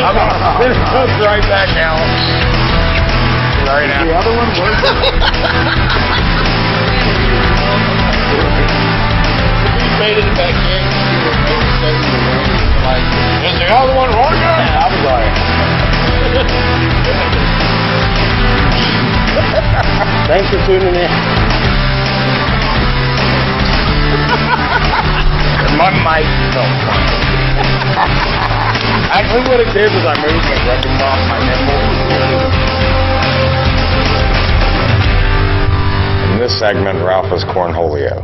I'm gonna cook right back now. Right now. The other one works. He faded it back in. Like, is the other one working? Yeah, I'm sorry. Thanks for tuning in. My mic felt funny. Actually, what it did was I moved the rubbing off my nipple. In this segment, Ralph is cornholio.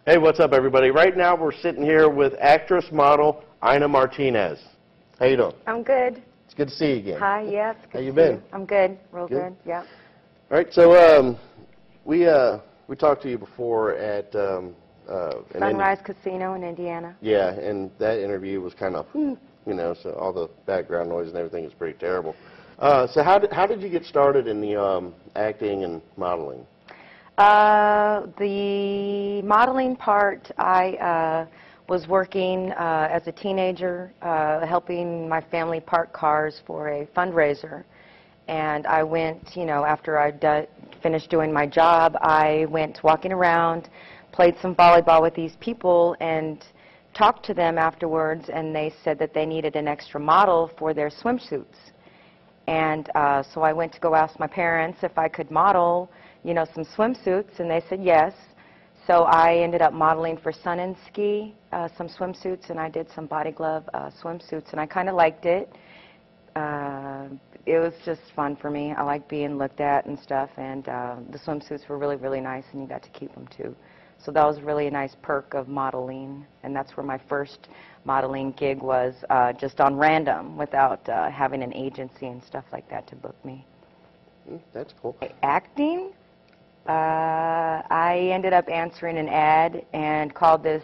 Hey, what's up, everybody? Right now, we're sitting here with actress model Ina Martinez. How you doing? I'm good. It's good to see you again. Hi, yes. Good How you to been? see you. I'm good. Real good. Yeah. All right, so we talked to you before at Sunrise Casino in Indiana. Yeah, and that interview was kind of, you know, so all the background noise and everything is pretty terrible. So how did you get started in the acting and modeling? The modeling part, I was working as a teenager, helping my family park cars for a fundraiser. And I went, you know, after I finished doing my job, I went walking around, played some volleyball with these people, and talked to them afterwards, and they said that they needed an extra model for their swimsuits. And so I went to go ask my parents if I could model, you know, some swimsuits, and they said yes. So I ended up modeling for Sun and Ski some swimsuits, and I did some body glove swimsuits, and I kind of liked it. It was just fun for me. I like being looked at and stuff, and the swimsuits were really, really nice, and you got to keep them too. So that was really a nice perk of modeling, and that's where my first modeling gig was, just on random, without having an agency and stuff like that to book me. That's cool. Acting, I ended up answering an ad and called this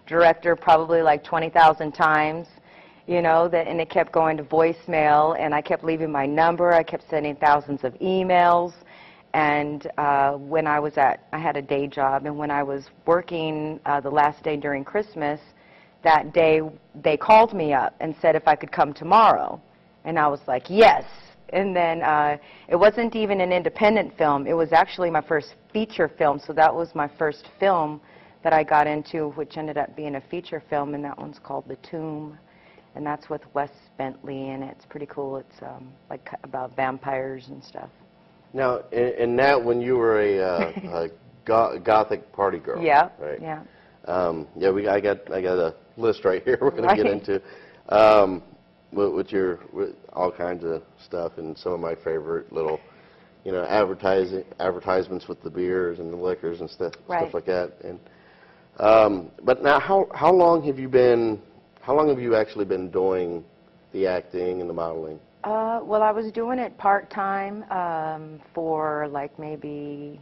director probably like 20,000 times. You know, and it kept going to voicemail, and I kept leaving my number. I kept sending thousands of emails, and when I had a day job, and when I was working the last day during Christmas, that day they called me up and said if I could come tomorrow, and I was like, yes. And then it wasn't even an independent film. It was actually my first feature film, so that was my first film that I got into, which ended up being a feature film, and that one's called The Tomb. And that's with Wes Bentley, and it's pretty cool. It's like about vampires and stuff. Now, in that, when you were a gothic party girl, yeah, right? Yeah, yeah. I got a list right here. We're going to get into with all kinds of stuff, and some of my favorite little, you know, advertisements with the beers and the liquors and stuff like that. And but now, how long have you been? How long have you actually been doing the acting and the modeling? Well, I was doing it part-time for like maybe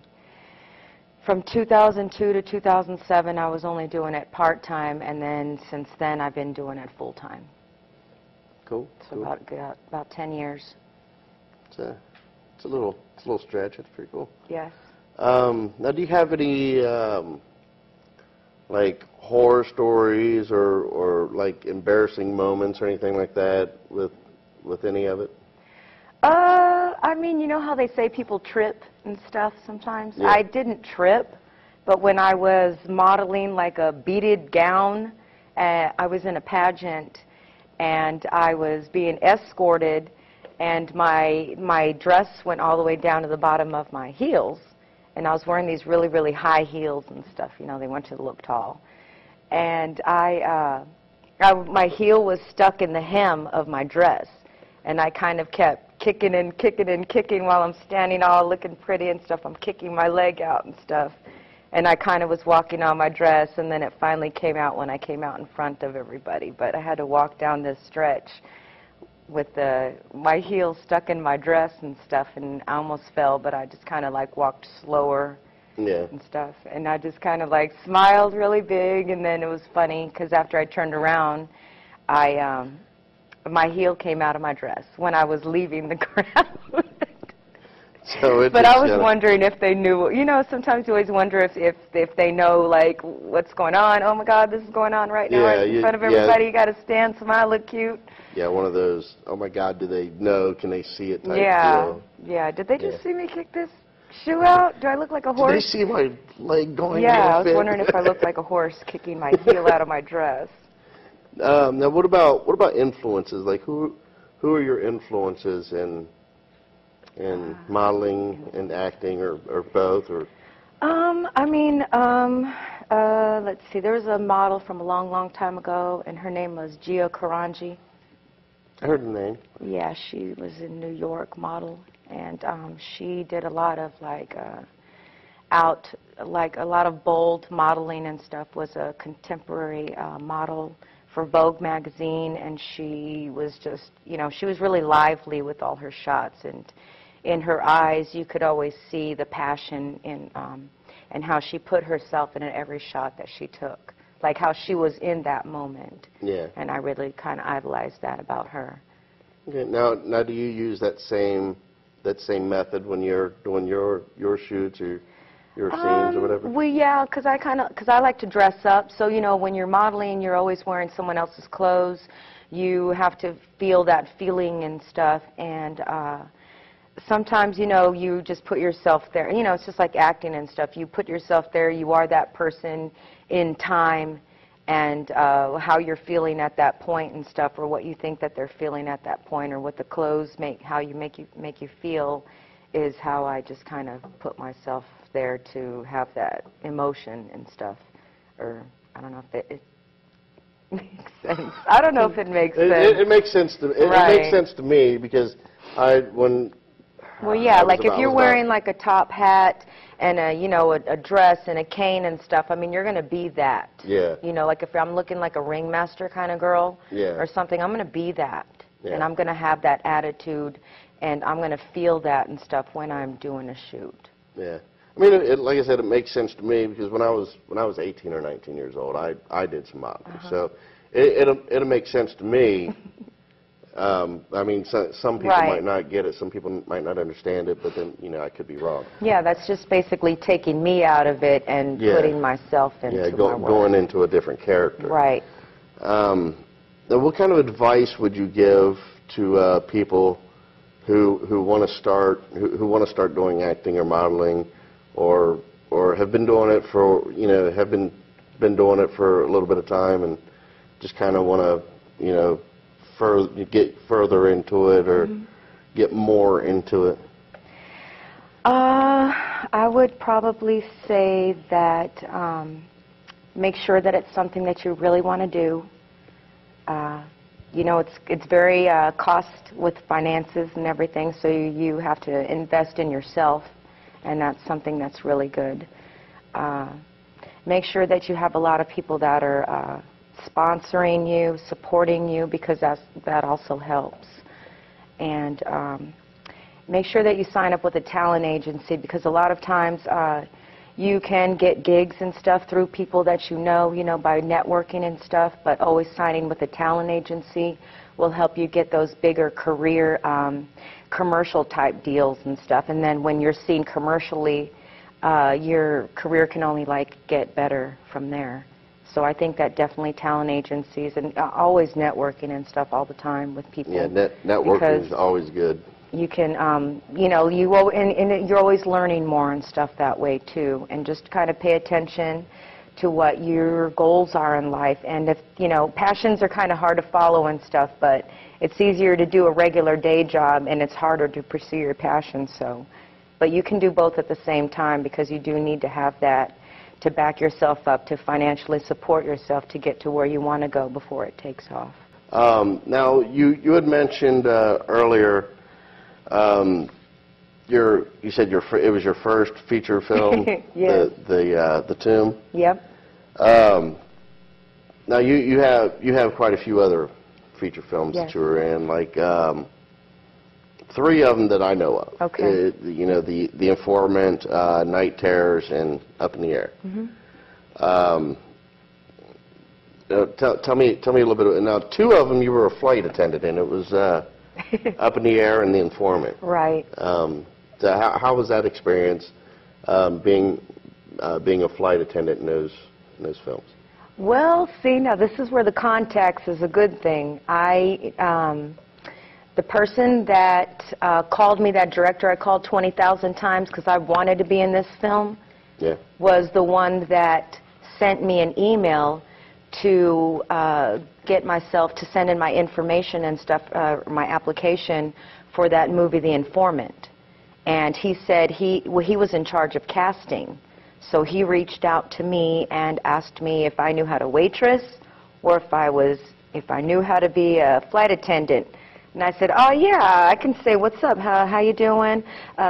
from 2002 to 2007. I was only doing it part-time, and then since then I've been doing it full-time. Cool. So cool. about 10 years. It's a little stretch. It's pretty cool. Yes. Now, do you have any like horror stories or like embarrassing moments or anything like that with any of it? I mean, you know how they say people trip and stuff sometimes? Yeah. I didn't trip, but when I was modeling like a beaded gown, I was in a pageant, and I was being escorted, and my dress went all the way down to the bottom of my heels, and I was wearing these really, really high heels and stuff. You know, they want you to look tall. And my heel was stuck in the hem of my dress, and I kind of kept kicking and kicking and kicking while I'm standing all looking pretty and stuff. I'm kicking my leg out and stuff, and I kind of was walking on my dress, and then it finally came out when I came out in front of everybody. But I had to walk down this stretch with my heel stuck in my dress and stuff, and I almost fell, but I just kind of like walked slower. Yeah. And stuff, and I just kind of like smiled really big, and then it was funny because after I turned around, my heel came out of my dress when I was leaving the crowd. So but I was wondering if they knew. You know, sometimes you always wonder if they know, like, what's going on. Oh my God, this is going on right now, right in front of everybody. You got to stand, smile, look cute. Yeah, one of those. Oh my God, do they know? Can they see it? Type deal. Yeah. Did they just see me kick this shoe out? Do I look like a horse? Did they see my leg going? Yeah, I was wondering if I looked like a horse kicking my heel out of my dress. Now, what about influences? Like, who are your influences in modeling and acting, or both, or? Let's see. There was a model from a long time ago, and her name was Gia Karanji. I heard the name. Yeah, she was in New York, model, and she did a lot of a lot of bold modeling and stuff. Was a contemporary model for Vogue magazine, and she was just, you know, she was really lively with all her shots, and in her eyes you could always see the passion in and how she put herself in every shot that she took, like how she was in that moment. Yeah. And I really kind of idolized that about her. Okay. Now do you use that same method when you're doing your shoots or your scenes or whatever? Well, yeah, because I like to dress up. So, you know, when you're modeling, you're always wearing someone else's clothes. You have to feel that feeling and stuff. And sometimes, you know, you just put yourself there. You know, it's just like acting and stuff. You put yourself there. You are that person in time, and how you're feeling at that point and stuff, or what you think that they're feeling at that point, or what the clothes make you feel, is how I just kind of put myself there to have that emotion and stuff. Or I don't know if it makes sense. I don't know if it makes sense. It makes sense to it makes sense to me, because well, yeah, like if you're wearing like a top hat and a dress and a cane and stuff, I mean, you're going to be that. Yeah. You know, like if I'm looking like a ringmaster kind of girl or something, I'm going to be that. Yeah. And I'm going to have that attitude, and I'm going to feel that and stuff when I'm doing a shoot. Yeah. I mean, like I said, it makes sense to me, because when I was 18 or 19 years old, I did some modeling. So it'll make sense to me. I mean, some people might not get it, some people might not understand it, but then, you know, I could be wrong. Yeah, that's just basically taking me out of it and putting myself into my work. Going into a different character. Right. Now, what kind of advice would you give to people who want to start doing acting or modeling, or have been doing it for, you know, been doing it for a little bit of time and just kind of want to, you know, get further into it, or get more into it? I would probably say that make sure that it's something that you really want to do. You know, it's very cost with finances and everything, so you have to invest in yourself, and that's something that's really good. Make sure that you have a lot of people that are sponsoring you, supporting you, because that also helps. And make sure that you sign up with a talent agency, because a lot of times you can get gigs and stuff through people that you know, by networking and stuff, but always signing with a talent agency will help you get those bigger career commercial type deals and stuff. And then when you're seen commercially, your career can only get better from there. So I think that definitely talent agencies, and always networking and stuff all the time with people. Yeah, networking is always good. You can, you're always learning more and stuff that way too, and just kind of pay attention to what your goals are in life. And if, passions are kind of hard to follow and stuff, but it's easier to do a regular day job, and it's harder to pursue your passion. So, but you can do both at the same time, because you do need to have that to back yourself up, to financially support yourself to get to where you want to go before it takes off. Now, you had mentioned earlier, you said it was your first feature film, yes. the Tomb. Yep. Now you have quite a few other feature films that you were in, like 3 of them that I know of. Okay. The Informant, Night Terrors, and Up in the Air. Mm-hmm. Tell me a little bit. Now, 2 of them you were a flight attendant in. It was Up in the Air and The Informant. Right. So how was that experience being a flight attendant in those films? Well, see, now this is where the context is a good thing. The person that called me, that director I called 20,000 times because I wanted to be in this film, was the one that sent me an email to get myself to send in my information and stuff, my application for that movie, The Informant. And he said he was in charge of casting. So he reached out to me and asked me if I knew how to waitress or if I knew how to be a flight attendant. And I said, oh yeah, I can say, what's up, how you doing?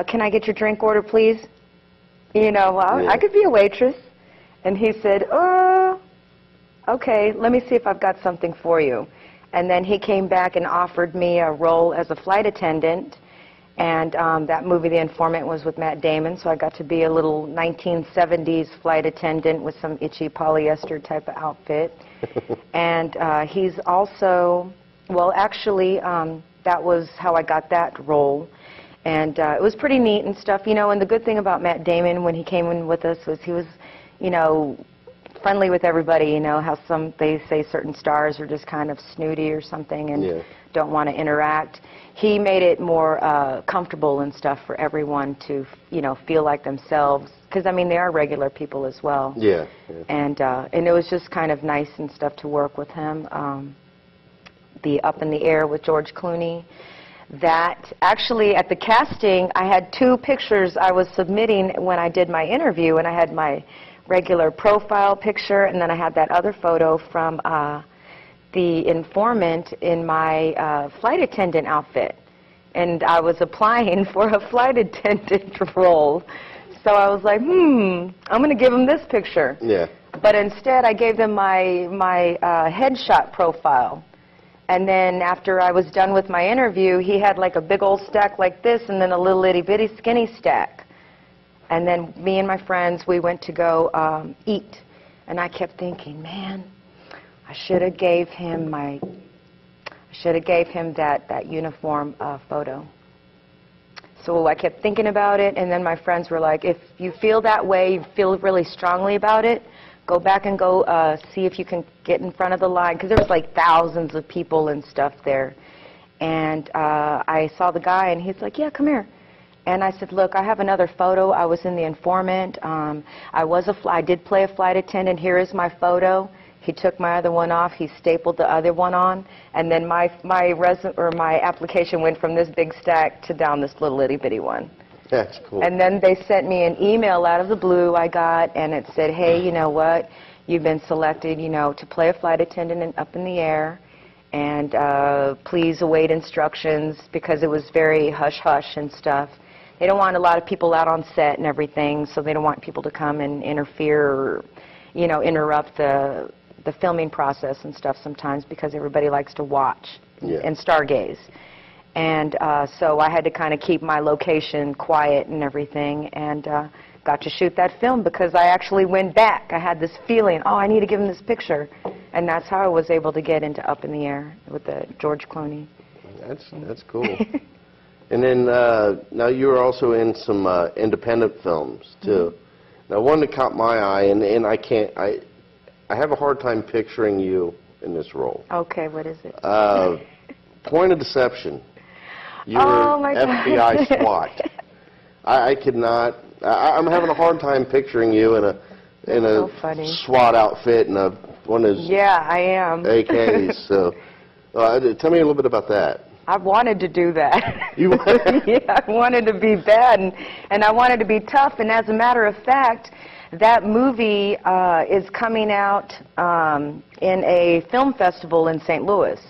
Can I get your drink order, please? You know, well, I could be a waitress. And he said, okay, let me see if I've got something for you. And then he came back and offered me a role as a flight attendant. And that movie, The Informant, was with Matt Damon, so I got to be a little 1970s flight attendant with some itchy polyester type of outfit. And he's also, well, actually, that was how I got that role. And it was pretty neat and stuff, you know, and the good thing about Matt Damon when he came in with us was he was, you know, friendly with everybody, you know, how they say certain stars are just kind of snooty or something and don't want to interact. He made it more comfortable and stuff for everyone to, you know, feel like themselves. Because, I mean, they are regular people as well. And it was just kind of nice and stuff to work with him. The Up in the Air with George Clooney. That, actually, at the casting, I had 2 pictures I was submitting when I did my interview. And I had my regular profile picture, and then I had that other photo from The Informant in my flight attendant outfit. And I was applying for a flight attendant role. So I was like, I'm going to give them this picture. But instead, I gave them my headshot profile. And then after I was done with my interview, he had like a big old stack like this and then a little itty-bitty skinny stack. And then me and my friends, we went to go eat. And I kept thinking, man, I should have gave him that uniform photo. So I kept thinking about it, and then my friends were like, if you feel that way, you feel really strongly about it, go back and go see if you can get in front of the line, because there was like thousands of people and stuff there. And I saw the guy, and he's like, yeah, come here. And I said, look, I have another photo. I was in The Informant. I did play a flight attendant. Here is my photo. He took my other one off. He stapled the other one on. And then my application went from this big stack to down this little itty-bitty one. That's cool. And then they sent me an email out of the blue I got, and it said, hey, you know what? You've been selected, you know, to play a flight attendant in Up in the Air. And please await instructions, because it was very hush-hush and stuff. They don't want a lot of people out on set and everything, so they don't want people to come and interfere or, you know, interrupt the filming process and stuff sometimes, because everybody likes to watch and stargaze. And so I had to kind of keep my location quiet and everything, and got to shoot that film because I actually went back. I had this feeling, oh, I need to give him this picture. And that's how I was able to get into Up in the Air with the George Clooney. That's cool. And then now you were also in some independent films too. Now one that caught my eye, and I have a hard time picturing you in this role. Okay, what is it? Point of Deception. You're my FBI God. SWAT. I could not. I'm having a hard time picturing you in a SWAT outfit and one of those I am. AKs. So tell me a little bit about that. I wanted to do that. You Yeah, I wanted to be bad, and I wanted to be tough. And as a matter of fact, that movie is coming out in a film festival in St. Louis.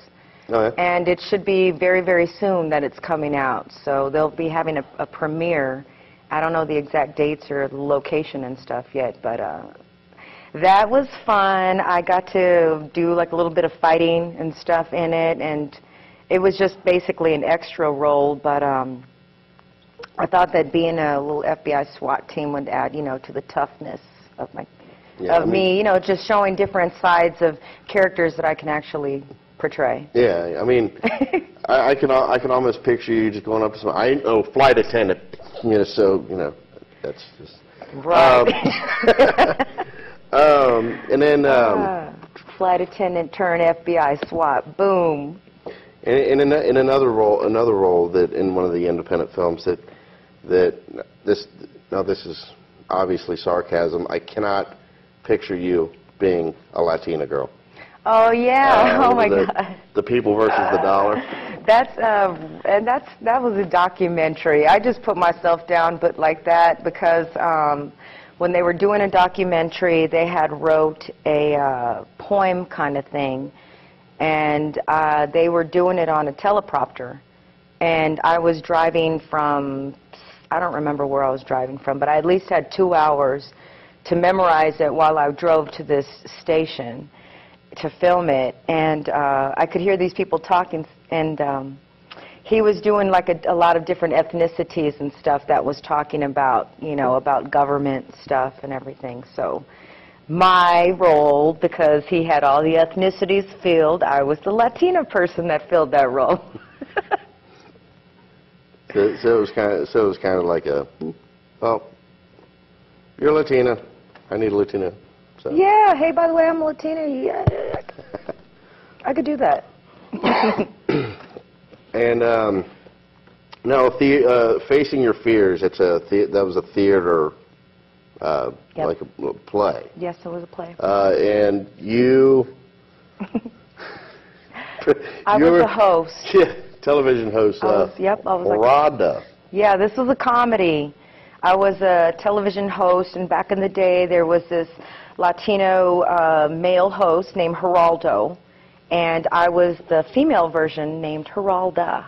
And it should be very, very soon that it's coming out. So they'll be having a premiere. I don't know the exact dates or the location and stuff yet, but that was fun. I got to do like a little bit of fighting and stuff in it, and it was just basically an extra role, but I thought that being a little FBI SWAT team would add, you know, to the toughness of me, you know, just showing different sides of characters that I can actually portray. Yeah, I mean, I can almost picture you just going up to some flight attendant, so that's just right. And then flight attendant turn FBI SWAT, boom. And in another role that in one of the independent films that this is obviously sarcasm. I cannot picture you being a Latina girl. Oh yeah! Oh my God! The People versus the Dollar. That was a documentary. I just put myself down, but like that because when they were doing a documentary, they had wrote a poem kind of thing, and they were doing it on a teleprompter, and I was driving from, I don't remember where I was driving from, but I at least had 2 hours to memorize it while I drove to this station to film it, and I could hear these people talking, and he was doing like a lot of different ethnicities and stuff that was talking about, about government stuff and everything. So my role, because he had all the ethnicities filled, I was the Latina person that filled that role. So it was kind of like well, you're Latina, I need a Latina. So. Yeah, hey, by the way, I'm a Latina. Yeah, I could do that. And now, Facing Your Fears, that was a theater, Yep. like a play. Yes, it was a play. And you... I was a host. Yeah, television host. I was Rada. Yeah, this was a comedy. I was a television host, and back in the day, there was this Latino male host named Geraldo, and I was the female version named Geralda.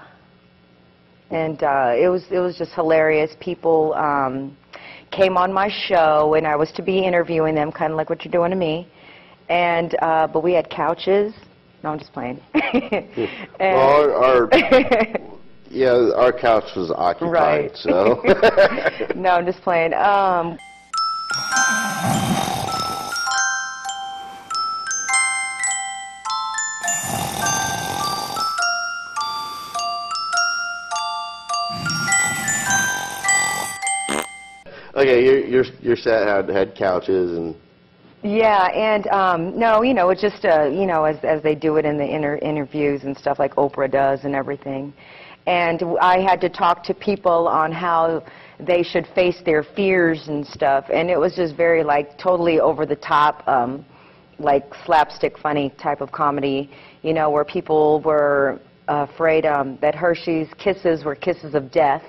And it was just hilarious. People came on my show, and I was to be interviewing them, kind of like what you're doing to me. And but we had couches. No, I'm just playing. Well, our couch was occupied, right. So. No, I'm just playing. Okay, your set had couches and. Yeah, and no, it's just as they do it in the interviews and stuff like Oprah does and everything. And I had to talk to people on how they should face their fears and stuff, and it was just very totally over the top, like slapstick funny type of comedy, where people were afraid that Hershey's Kisses were kisses of death,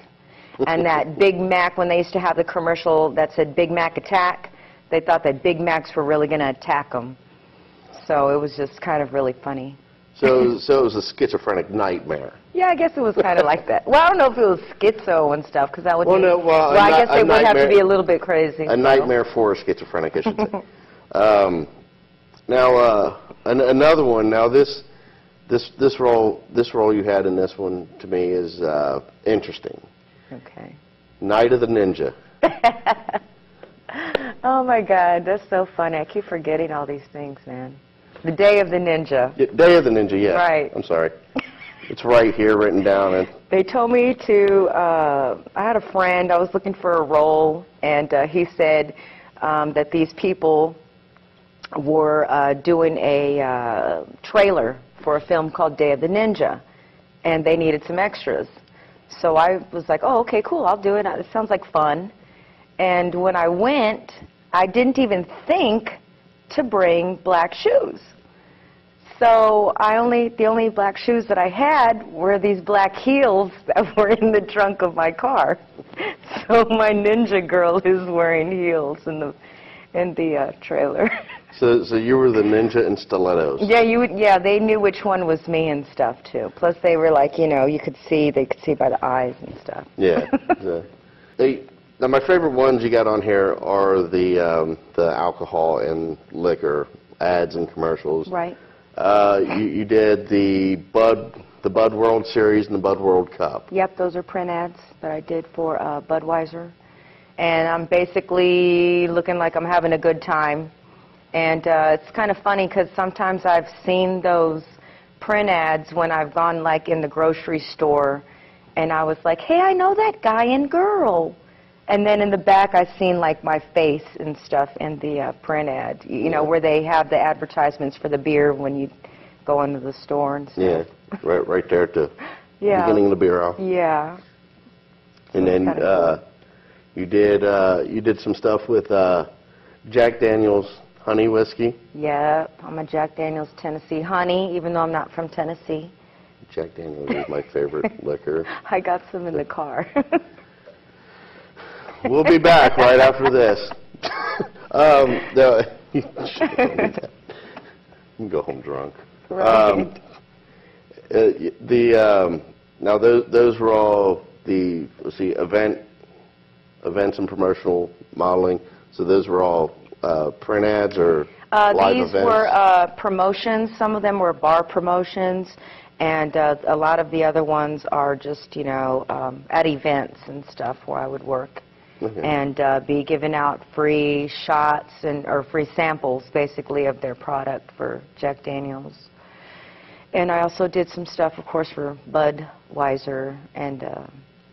and that Big Mac, when they used to have the commercial that said Big Mac attack, they thought that Big Macs were really going to attack them. So it was just kind of really funny. So it was a schizophrenic nightmare. Yeah, I guess it was kind of like that. Well, I don't know if it was schizo and stuff, because that would I guess they would have to be a little bit crazy. A nightmare for a schizophrenic, I should say. Now, another one. Now, this role you had in this one to me is interesting. Okay. Night of the Ninja. Oh my God, that's so funny. I keep forgetting all these things, man. The Day of the Ninja. Day of the Ninja, yeah. Right. I'm sorry. It's right here written down. And they told me to, I had a friend, I was looking for a role, and he said that these people were doing a trailer for a film called Day of the Ninja, and they needed some extras. So I was like, oh, okay, cool, I'll do it. It sounds like fun. And when I went, I didn't even think to bring black shoes. So the only black shoes that I had were these black heels that were in the trunk of my car. So my ninja girl is wearing heels in the trailer. So you were the ninja in stilettos. Yeah, yeah, they knew which one was me and stuff too. Plus they were like, they could see by the eyes and stuff. Yeah. Now my favorite ones you got on here are the alcohol and liquor ads and commercials. Right. You did the Bud World Series and the Bud World Cup. Yep, those are print ads that I did for Budweiser. And I'm basically looking like I'm having a good time. And it's kind of funny because sometimes I've seen those print ads when I've gone like in the grocery store, and I was like, hey, I know that guy and girl. And then in the back, I've seen like my face and stuff in the print ad, you know, where they have the advertisements for the beer when you go into the store and stuff. Yeah, right there at the beginning of the beer aisle. Yeah. And then cool. you did some stuff with Jack Daniel's honey whiskey. Yeah, I'm a Jack Daniel's Tennessee honey, even though I'm not from Tennessee. Jack Daniel's is my favorite liquor. I got some in the car. We'll be back right after this. You can go home drunk. Right. Now those were all the, let's see, events and promotional modeling. So those were all print ads or live events? These were promotions. Some of them were bar promotions, and a lot of the other ones are just, you know, at events and stuff where I would work. Okay. And be giving out free shots or free samples, basically, of their product for Jack Daniel's. And I also did some stuff, of course, for Budweiser and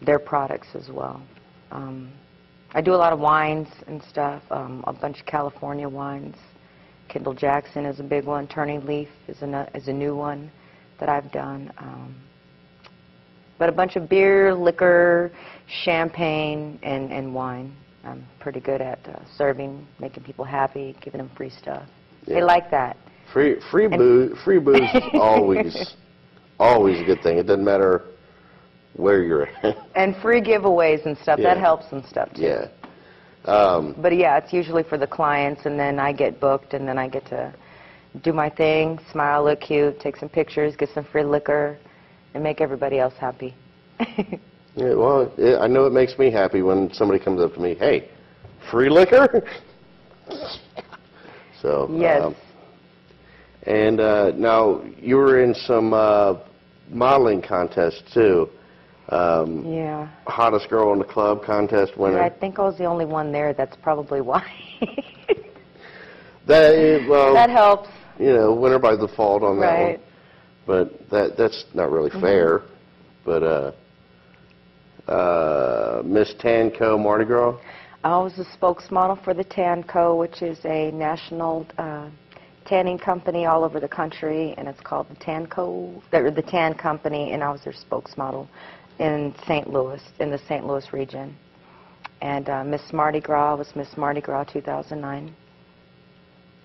their products as well. I do a lot of wines and stuff, a bunch of California wines. Kendall Jackson is a big one. Turning Leaf is a new one that I've done. But a bunch of beer, liquor, champagne, and wine. I'm pretty good at serving, making people happy, giving them free stuff. Yeah. They like that. Free booze is always a good thing. It doesn't matter where you're at. And free giveaways and stuff. Yeah. That helps and stuff too. Yeah. But yeah, it's usually for the clients, and then I get booked, and then I get to do my thing, smile, look cute, take some pictures, get some free liquor, and make everybody else happy. Yeah, well, I know it makes me happy when somebody comes up to me, hey, free liquor? So, yes. And now, you were in some modeling contests, too. Yeah. Hottest Girl in the Club contest winner. Yeah, I think I was the only one there. That's probably why. That helps. You know, winner by default on that one. Right. But that's not really fair. But Miss Tanco Mardi Gras? I was a spokesmodel for the Tanco, which is a national tanning company all over the country, and it's called the Tanco, the Tan Company, and I was their spokesmodel in St. Louis, in the St. Louis region. And Miss Mardi Gras was Miss Mardi Gras 2009.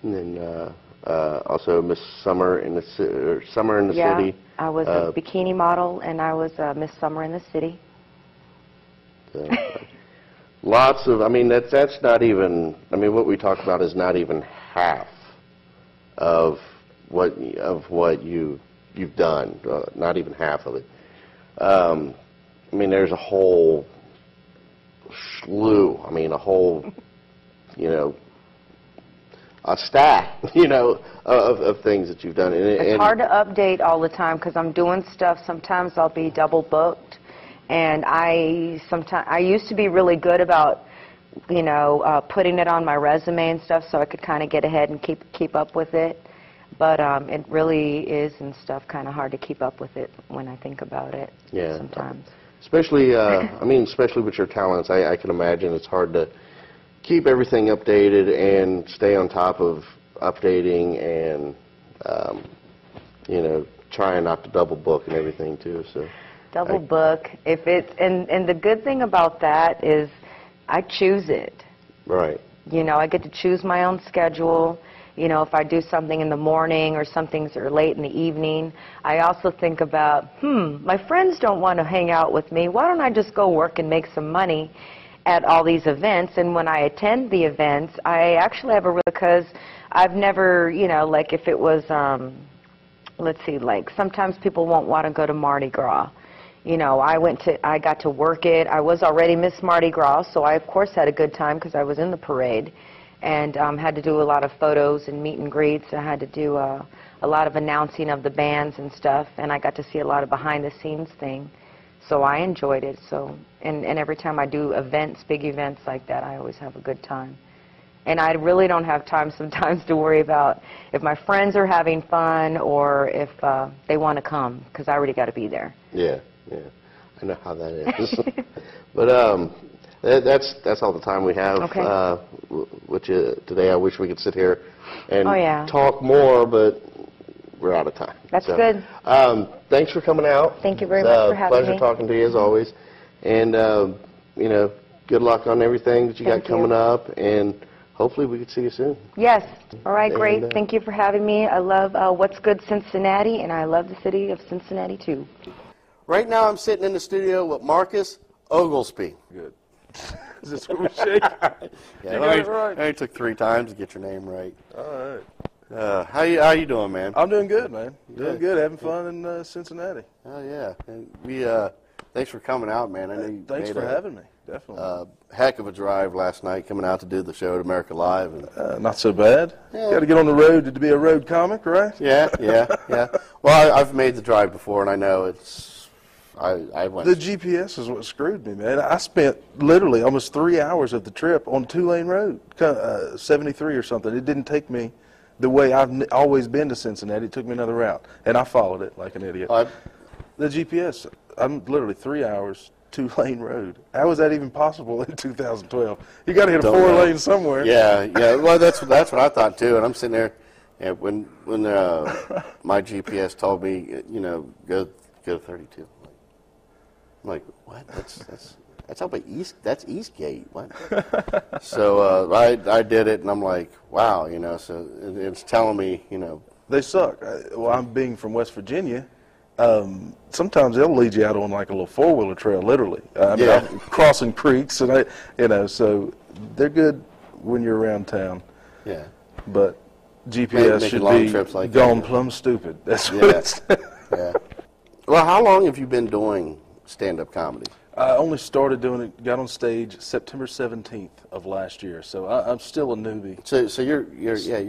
And then also Miss Summer in the City. Yeah, I was a bikini model, and I was Miss Summer in the City. Lots of, I mean, that's not even, I mean, what we talk about is not even half of what you've done, not even half of it. I mean, there's a whole slew, I mean, a whole, you know, a stack, you know, of things that you've done. It's hard to update all the time because I'm doing stuff. Sometimes I'll be double booked, and I used to be really good about, you know, putting it on my resume and stuff so I could kind of get ahead and keep up with it. But it really is and stuff kind of hard to keep up with it when I think about it. Yeah. Sometimes. Especially, I mean, especially with your talents, I can imagine it's hard to keep everything updated and stay on top of updating and, you know, trying not to double book and everything too. So double book. If it's and the good thing about that is I choose it. Right. You know, I get to choose my own schedule. You know, if I do something in the morning or something late in the evening, I also think about, my friends don't want to hang out with me. Why don't I just go work and make some money at all these events? And when I attend the events, I actually have because I've never, you know, like if it was, let's see, like sometimes people won't want to go to Mardi Gras. You know, I got to work it. I was already Miss Mardi Gras, so I of course had a good time because I was in the parade. And had to do a lot of photos and meet and greets. I had to do a lot of announcing of the bands and stuff, and I got to see a lot of behind-the-scenes thing. So I enjoyed it. So, and every time I do events, big events like that, I always have a good time. And I really don't have time sometimes to worry about if my friends are having fun or if they want to come, because I already got to be there. Yeah, yeah. I know how that is. But that's all the time we have. Okay. Which today I wish we could sit here and yeah. talk more, but we're out of time. That's good. Thanks for coming out. Thank you very much for having me. Pleasure talking to you as always. And, you know, good luck on everything that you got coming up. And hopefully we can see you soon. Yes. All right, great. And, thank you for having me. I love What's Good Cincinnati, and I love the city of Cincinnati, too. Right now I'm sitting in the studio with Marcus Oglesby. Good. Is this what we shake? Yeah, you got it right. It only took 3 times to get your name right. All right. How you doing, man? I'm doing good, man. Doing good, having fun in Cincinnati. Oh yeah, and we thanks for coming out, man. I know you Thanks made for having me. Definitely. Heck of a drive last night coming out to do the show at America Live. And, not so bad. Yeah. Got to get on the road to be a road comic, right? Yeah. Well, I've made the drive before, and I know it's. I went. The GPS is what screwed me, man. I spent literally almost 3 hours of the trip on 2-lane road, 73 or something. It didn't take me the way I've always been to Cincinnati. It took me another route, and I followed it like an idiot. The GPS, I'm literally 3 hours, 2-lane road. How was that even possible in 2012? You got to hit a 4-lane somewhere. Yeah. Well, that's what I thought too. And I'm sitting there, and when my GPS told me, you know, go 32. I'm like, what? That's out by East. That's Eastgate. What? So I did it, and I'm like, wow, you know. So it's telling me, you know. They suck. Well, I'm being from West Virginia. Sometimes they'll lead you out on like a little 4-wheeler trail, literally. I'm crossing creeks, and so they're good when you're around town. Yeah. But GPS should be like gone plumb stupid. That's what it's. Yeah. Well, how long have you been doing stand-up comedy? I only started doing it, got on stage September 17th of last year, so I'm still a newbie. So you're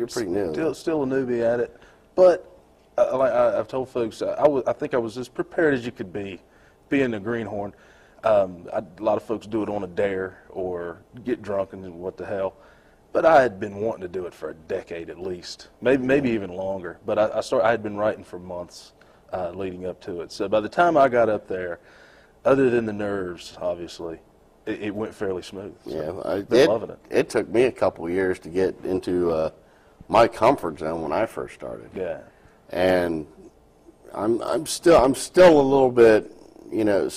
pretty new. Still a newbie at it, but like I've told folks, I think I was as prepared as you could be, being a greenhorn. A lot of folks do it on a dare or get drunk and what the hell. But I had been wanting to do it for a decade at least, maybe even longer. But I had been writing for months leading up to it. So by the time I got up there, other than the nerves, obviously, it went fairly smooth. So Yeah, I've been loving it. It took me a couple of years to get into my comfort zone when I first started. Yeah. And I'm still a little bit, you know,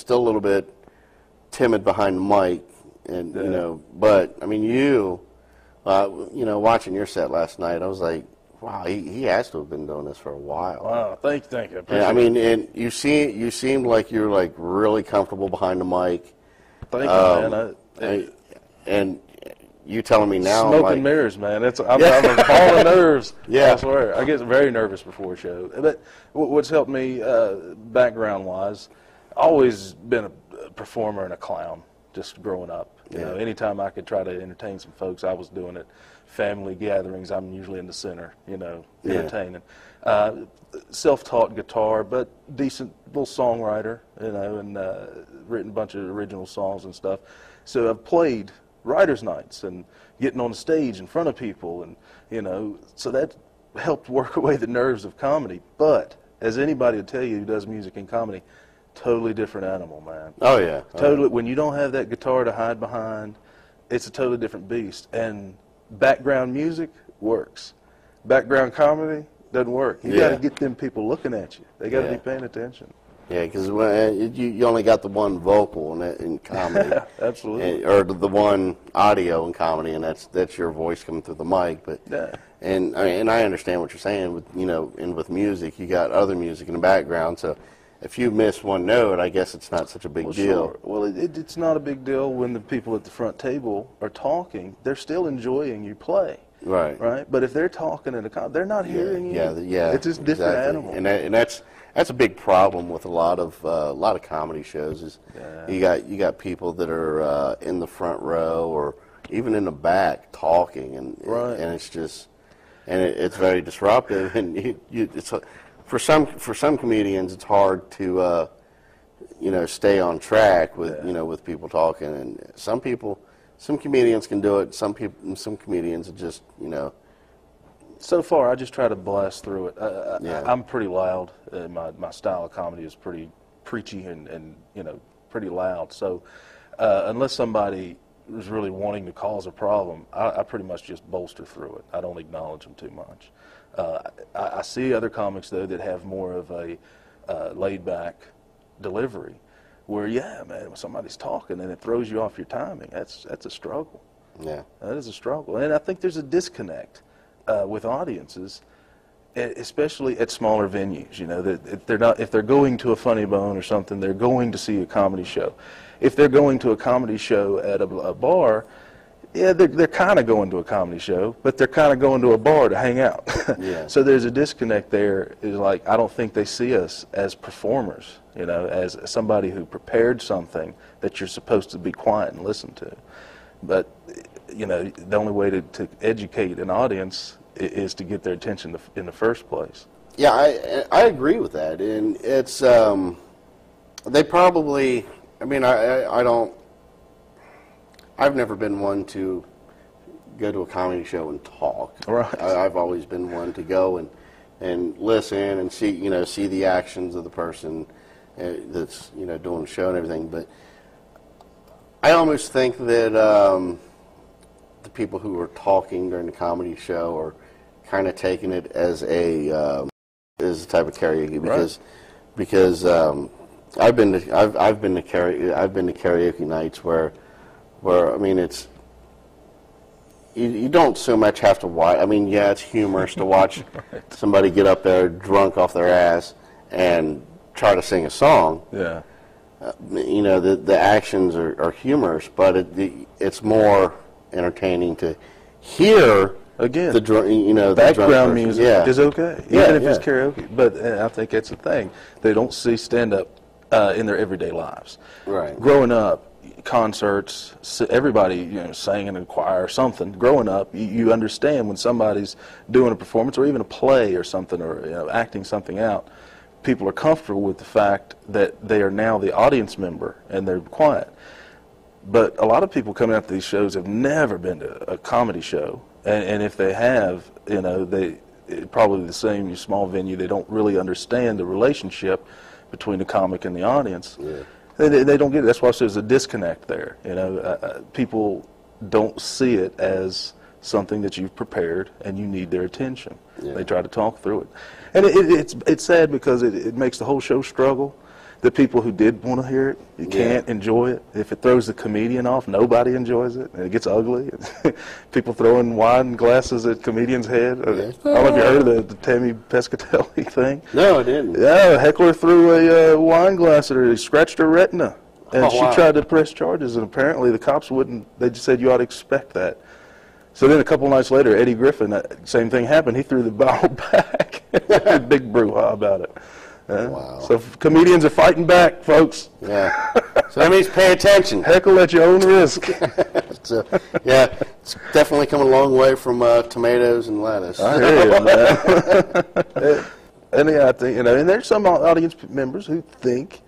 timid behind the mic, and you know, but I mean you know, watching your set last night, I was like, wow, he has to have been doing this for a while. Wow, thank you. I mean, and you seemed like you're like really comfortable behind the mic. Thank you, man. And you telling me now, smoke like, and mirrors, man. I'm a ball of nerves. Yeah. I swear. I get very nervous before a show. But what's helped me, background-wise, always been a performer and a clown, just growing up. You know, anytime I could try to entertain some folks, I was doing it. Family gatherings, I'm usually in the center, you know, entertaining. Self-taught guitar, but decent little songwriter, you know, and written a bunch of original songs and stuff. So I've played writers' nights and getting on the stage in front of people, and, you know, so that helped work away the nerves of comedy. But, as anybody will tell you who does music and comedy, totally different animal, man. Oh, yeah. Totally. When you don't have that guitar to hide behind, it's a totally different beast. And background music works. Background comedy doesn't work. You got to get them people looking at you. They got to be paying attention. Yeah, because you only got the one vocal in comedy. Absolutely. Or the one audio in comedy, and that's your voice coming through the mic. But and I understand what you're saying. With, you know, and with music, you got other music in the background. So if you miss one note, I guess it's not such a big deal. Sure. Well, it's not a big deal when the people at the front table are talking. They're still enjoying you play. Right. Right. But if they're talking in they're not hearing you. Yeah. It's just different animal. And that's a big problem with a lot of comedy shows. Is you got people that are in the front row or even in the back talking, and it's just it's very disruptive, and it's for some comedians it's hard to you know, stay on track with with people talking, and some people some comedians can do it. Some comedians are just, you know. So far, I just try to blast through it. Yeah. I'm pretty loud. My style of comedy is pretty preachy and you know, pretty loud. So unless somebody is really wanting to cause a problem, I pretty much just bolster through it. I don't acknowledge them too much. I see other comics, though, that have more of a laid-back delivery where, yeah, man, when somebody's talking and it throws you off your timing, that's a struggle. Yeah. That is a struggle. And I think there's a disconnect with audiences, especially at smaller venues. You know, that if they're going to a Funny Bone or something, they're going to see a comedy show. If they're going to a comedy show at a bar, yeah, they're kind of going to a comedy show, but they're kind of going to a bar to hang out. Yeah. So there's a disconnect there. Is like, I don't think they see us as performers, you know, as somebody who prepared something that you're supposed to be quiet and listen to. But, you know, the only way to educate an audience is to get their attention in the first place. Yeah, I agree with that, and it's they probably. I mean, I don't. I've never been one to go to a comedy show and talk. Right. I've always been one to go and listen and see the actions of the person that's doing the show and everything. But I almost think that the people who are talking during the comedy show are kind of taking it as a type of karaoke because I've been to karaoke nights where I mean it's you don't so much have to watch. I mean, yeah, it's humorous to watch right. somebody get up there drunk off their ass and try to sing a song. Yeah. The actions are humorous, but it's more entertaining to hear. Again, the background music is okay, even if it's yeah. karaoke. But I think it's the thing. They don't see stand-up in their everyday lives. Right. Growing up, concerts, everybody sang in a choir or something. Growing up, you understand when somebody's doing a performance or even a play or something or acting something out, people are comfortable with the fact that they are now the audience member and they're quiet. But a lot of people coming out to these shows have never been to a comedy show. And if they have, probably the same small venue, they don't really understand the relationship between the comic and the audience. Yeah. They don't get it. That's why there's a disconnect there. People don't see it as something that you've prepared and you need their attention. Yeah. They try to talk through it. And it's sad because it makes the whole show struggle. The people who did want to hear it, you can't enjoy it. If it throws the comedian off, nobody enjoys it, and it gets ugly. People throwing wine glasses at comedians' head. I don't know if you heard of the Tammy Pescatelli thing. No, I didn't. Yeah, a heckler threw a wine glass at her. He scratched her retina, and she wow. tried to press charges, and apparently the cops wouldn't. They just said you ought to expect that. So then a couple nights later, Eddie Griffin, same thing happened. He threw the bottle back. Big brouhaha about it. Wow. So comedians are fighting back, folks. Yeah. So that means pay attention. Heckle at your own risk. So, yeah, it's definitely come a long way from tomatoes and lettuce. I hear you, man. And I think, and there's some audience members who think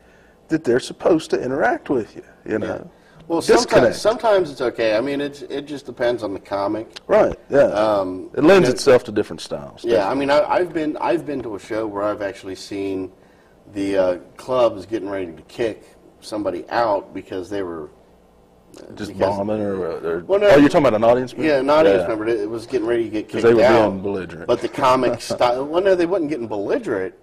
that they're supposed to interact with you, Yeah. Well, Disconnect. sometimes it's okay. I mean, it just depends on the comic. Right. Yeah. It lends itself to different styles. Yeah. I mean, I've been to a show where I've actually seen the clubs getting ready to kick somebody out because they were just bombing or well, no, oh, you're talking about an audience member? Yeah, an audience member. It was getting ready to get kicked out. Because they were being belligerent. But the comic style. Well, no, they wasn't getting belligerent.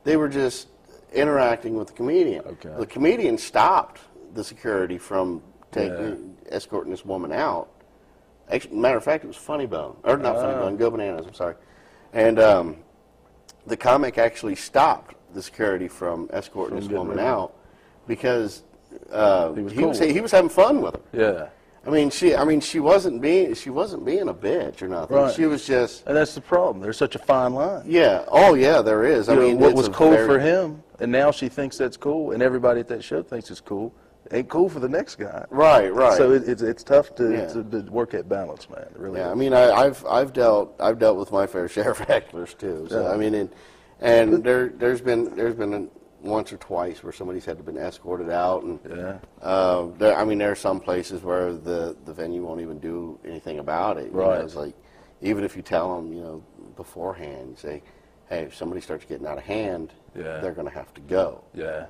They were just interacting with the comedian. Okay. The comedian stopped the security from escorting this woman out. Actually, matter of fact, it was Funny Bone. Or not Funny Bone, Go Bananas, I'm sorry. And the comic actually stopped the security from escorting this woman out because he was having fun with her. Yeah. I mean, she wasn't being a bitch or nothing. Right. She was just. And that's the problem. There's such a fine line. Yeah. Oh, yeah. There is. I mean, what was cool for him, and now she thinks that's cool, and everybody at that show thinks it's cool. Ain't cool for the next guy. Right. Right. So it's tough to work that balance, man. It really. Yeah. is. I mean, I've dealt with my fair share of hecklers too. So I mean, and there's been once or twice where somebody's had to been escorted out, and yeah. I mean, there are some places where the venue won't even do anything about it. Right. You know, it's like, even if you tell them, you know, beforehand, you say, hey, if somebody starts getting out of hand, they're going to have to go. Yeah.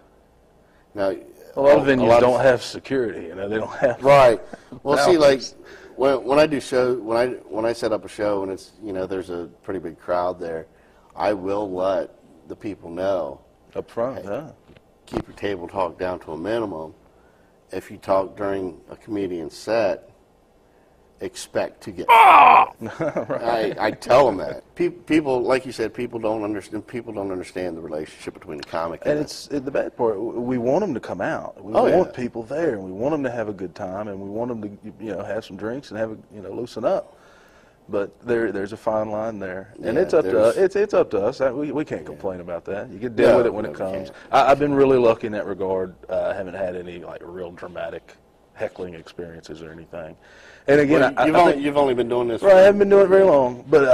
Now, a lot of venues don't have security. You know, they don't have. Right. Well, see, like when I do show, when I set up a show and it's, you know, there's a pretty big crowd there, I will let the people know Up front, hey, huh? keep your table talk down to a minimum. If you talk during a comedian's set, expect to get. Right. I tell them that. People, like you said, people don't understand. People don't understand the relationship between the comic And it's the bad part. We want them to come out. We want people there, and we want them to have a good time, and we want them to, you know, have some drinks and have a, you know, loosen up. But there's a fine line there, and it's up to us. It's up to us. We can't complain about that. You can deal with it when it comes. I've been really lucky in that regard. I haven't had any like real dramatic heckling experiences or anything. And again, well, you've only been doing this. Right, I haven't been doing it very long, but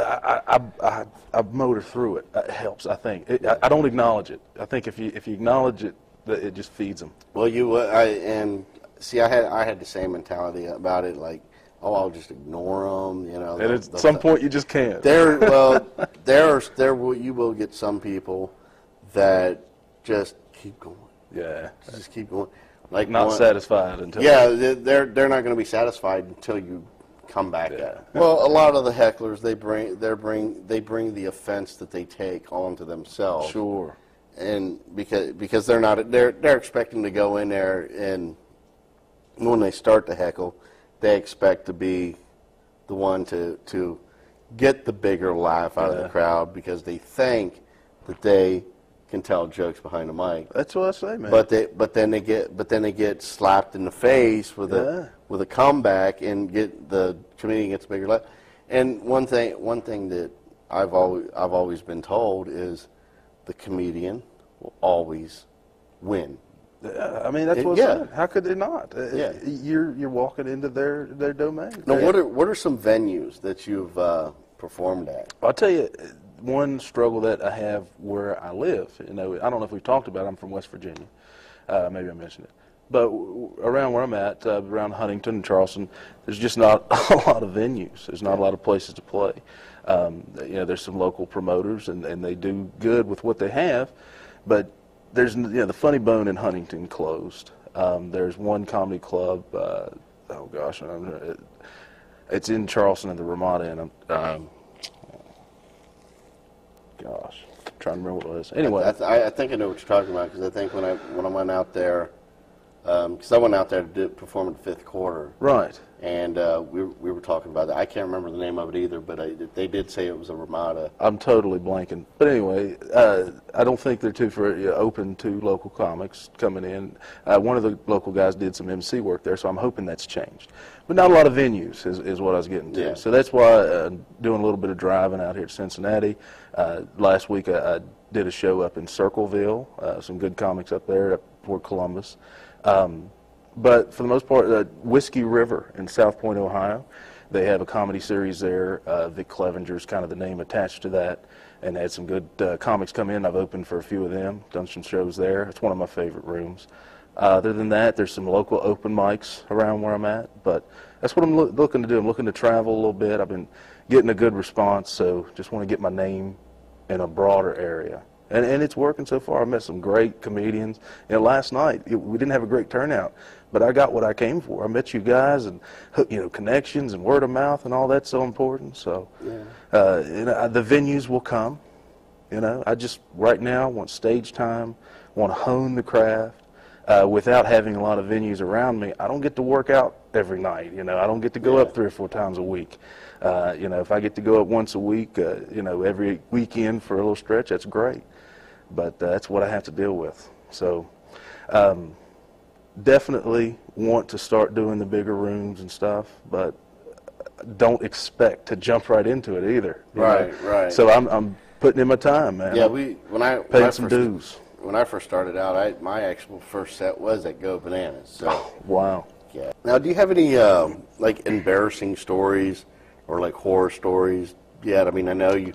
I motor through it. It helps, I think. I don't acknowledge it. I think if you acknowledge it, it just feeds them. Well, and see, I had the same mentality about it. Like, oh, I'll just ignore them. You know. And at some point, you just can't. You will get some people that just keep going. Yeah. Just keep going. Like not satisfied until. Yeah, they're not going to be satisfied until you come back at it. Well, a lot of the hecklers they bring the offense that they take onto themselves. Sure. And because they're expecting to go in there, and when they start to heckle, they expect to be the one to get the bigger laugh out of the crowd because they think that they can tell jokes behind the mic. That's what I say, man. But then they get slapped in the face with a comeback, and the comedian gets a bigger laugh. And one thing that I've always been told is the comedian will always win. I mean, that's what I'm saying. How could they not? You're walking into their domain. Now, what are some venues that you've performed at? I'll tell you. One struggle that I have where I live, you know, I don't know if we've talked about it. I'm from West Virginia. Maybe I mentioned it. But around where I'm at, around Huntington and Charleston, there's just not a lot of venues. There's not a lot of places to play. You know, there's some local promoters, and they do good with what they have. But there's, you know, the Funny Bone in Huntington closed. There's one comedy club. Oh gosh, it's in Charleston at the Ramada, and gosh, I'm trying to remember what it was. Anyway, I think I know what you're talking about, because I think when I went out there, because I went out there to perform at the Fifth Quarter. Right. And we were talking about that. I can't remember the name of it either, but they did say it was a Ramada. I'm totally blanking. But anyway, I don't think they're too open to local comics coming in. One of the local guys did some MC work there, so I'm hoping that's changed. But not a lot of venues is what I was getting to. Yeah. So that's why I'm doing a little bit of driving out here to Cincinnati. Last week I did a show up in Circleville, some good comics up there at Port Columbus. But for the most part, Whiskey River in South Point, Ohio, they have a comedy series there. Vic Clevenger's kind of the name attached to that, and they had some good comics come in. I've opened for a few of them, done some shows there. It's one of my favorite rooms. Other than that, there's some local open mics around where I'm at, but that's what I'm looking to do. I'm looking to travel a little bit. I've been getting a good response, so just want to get my name in a broader area. And it's working so far. I met some great comedians. You know, last night, we didn't have a great turnout, but I got what I came for. I met you guys, and, you know, connections and word of mouth and all that's so important. So you know, the venues will come. You know, I just, right now, want stage time, want to hone the craft. Without having a lot of venues around me, I don't get to work out every night. You know, I don't get to go up 3 or 4 times a week. You know, if I get to go up once a week, you know, every weekend for a little stretch, that's great. But that's what I have to deal with. So definitely want to start doing the bigger rooms and stuff, but don't expect to jump right into it either. Right. So I'm putting in my time, man. Yeah, when I paying some dues. When I first started out, my actual first set was at Go Bananas. So wow. Yeah. Now, do you have any like embarrassing stories or like horror stories yet? I mean, I know you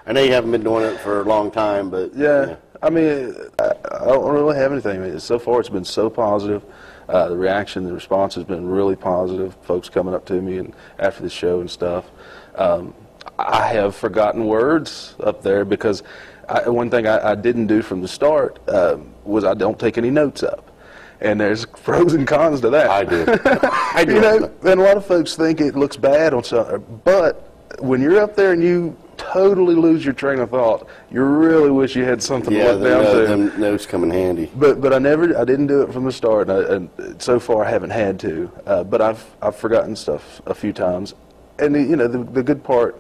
haven't been doing it for a long time, but yeah. I mean, I don't really have anything. So far, it's been so positive. The reaction, the response has been really positive. Folks coming up to me and after the show and stuff. I have forgotten words up there because one thing I didn't do from the start was I don't take any notes up. And there's pros and cons to that. I do. I do. You know, and a lot of folks think it looks bad on something, but when you're up there and you totally lose your train of thought, you really wish you had something to look down to. Them notes come in handy. But I didn't do it from the start, and so far I haven't had to. But I've forgotten stuff a few times, and you know the good part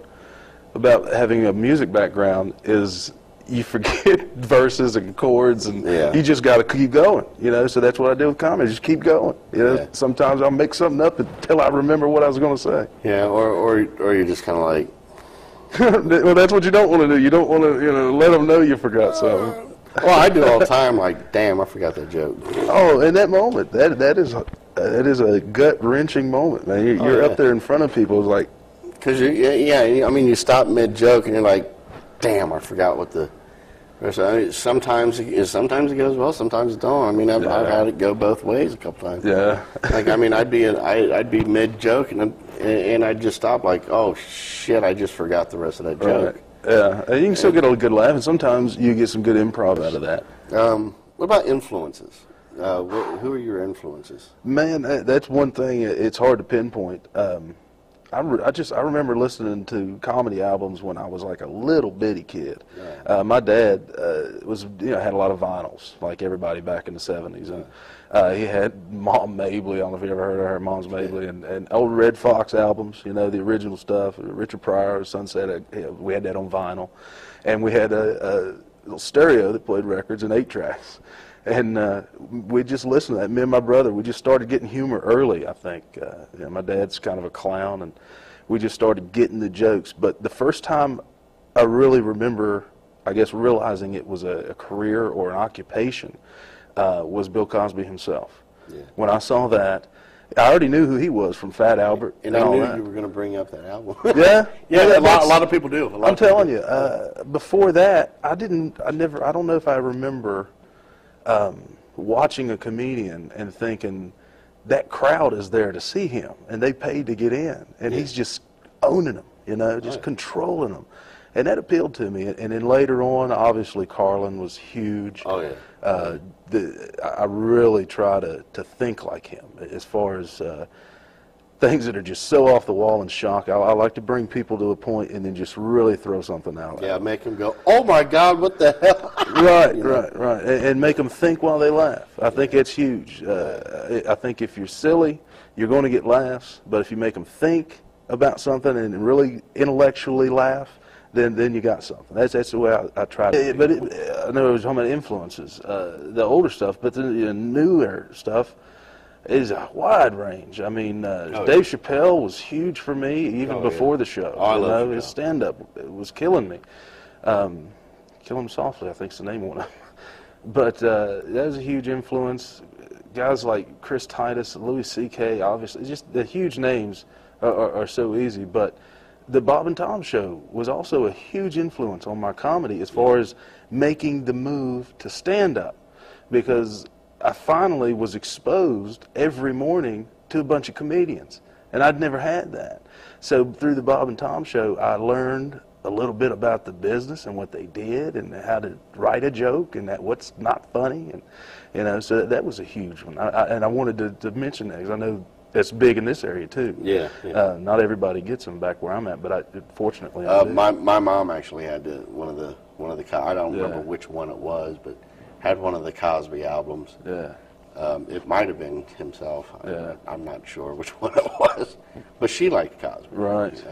about having a music background is you forget verses and chords, and you just got to keep going, you know. So that's what I do with comedy, just keep going. You know, sometimes I'll make something up until I remember what I was going to say. Yeah, or you're just kind of like. Well, that's what you don't want to do. You don't want to, you know, let them know you forgot something. Well, I do all the time. Like, damn, I forgot that joke. Oh, in that moment, that is a gut wrenching moment, man. You're up there in front of people, it's like. Because I mean, you stop mid joke and you're like, damn, I forgot what the. I mean, sometimes it goes well, sometimes it don't. I mean, I've had it go both ways a couple times. Yeah. Like, I mean, I'd be mid joke and I'd just stop like, oh shit, I just forgot the rest of that joke. Right. Yeah, and you can still get a good laugh, and sometimes you get some good improv out of that. What about influences? Who are your influences? Man, that's one thing. It's hard to pinpoint. I remember listening to comedy albums when I was like a little bitty kid. Yeah. My dad had a lot of vinyls, like everybody back in the 70s, and he had Mom Mabley. I don't know if you ever heard of her, Mom's Mabley, and old Red Fox albums. You know, the original stuff. Richard Pryor, Sunset. We had that on vinyl, and we had a little stereo that played records and 8 tracks. And we just listened to that. Me and my brother, we just started getting humor early, I think. You know, my dad's kind of a clown, and we just started getting the jokes. But the first time I really remember, I guess, realizing it was a career or an occupation was Bill Cosby himself. Yeah. When I saw that, I already knew who he was from Fat Albert. And I knew you were going to bring up that album. Yeah, a lot of people do. I'm telling you, before that, I don't know if I remember watching a comedian and thinking that crowd is there to see him and they paid to get in, and he's just owning them, you know, just controlling them, and that appealed to me. And then later on, obviously Carlin was huge. Oh yeah. I really try to think like him as far as things that are just so off the wall and shock. I like to bring people to a point and then just really throw something out. Yeah, make them go, oh my God, what the hell? Right. And make them think while they laugh. I think it's huge. I think if you're silly, you're going to get laughs. But if you make them think about something and really intellectually laugh, then you got something. That's the way I try to. But I know I was talking about influences, the older stuff, but the newer stuff is a wide range. I mean, Dave Chappelle was huge for me even before the show. I love his stand-up was killing me. Kill Him Softly, I think is the name of one. But that was a huge influence. Guys like Chris Titus, Louis C.K., obviously, just the huge names are so easy. But the Bob and Tom Show was also a huge influence on my comedy as far as making the move to stand-up, because I finally was exposed every morning to a bunch of comedians, and I'd never had that. So through the Bob and Tom Show, I learned a little bit about the business and what they did and how to write a joke and what's not funny, and you know, so that was a huge one. And I wanted to mention that because I know that's big in this area too. Yeah. Not everybody gets them back where I'm at, but fortunately I do. My mom actually had one of the I don't remember which one it was, but had one of the Cosby albums. Yeah. It might have been himself. I'm not sure which one it was, but she liked Cosby. Right.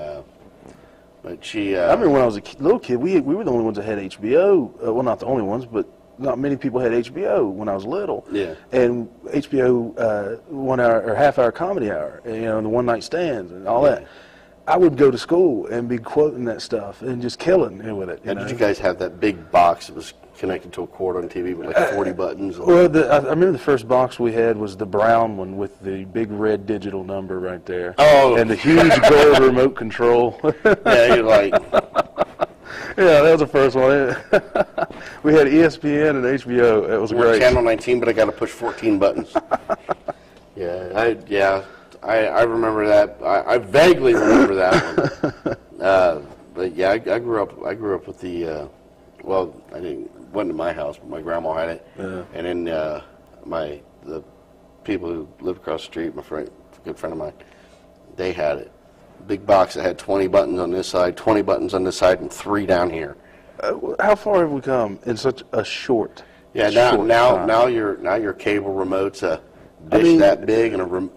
But she. I remember when I was a little kid, we were the only ones that had HBO. Well, not the only ones, but not many people had HBO when I was little. Yeah. And HBO 1 hour or half-hour comedy hour, you know, and the one-night stands and all that. I would go to school and be quoting that stuff and just killing it with it. Did you guys have that big box that was connected to a cord on TV with like 40 buttons? Well, I remember the first box we had was the brown one with the big red digital number right there. Oh. And the huge gold remote control. Yeah, you're like. Yeah, that was the first one. We had ESPN and HBO. It was great. Channel 19, but I got to push 14 buttons. I remember that. I vaguely remember that one. But yeah, I grew up with the. Well, wasn't in my house, but my grandma had it, and then the people who lived across the street, a good friend of mine, they had it. Big box that had 20 buttons on this side, 20 buttons on this side, and 3 down here. How far have we come in such a short? Yeah, now your cable remote's a dish that big and a when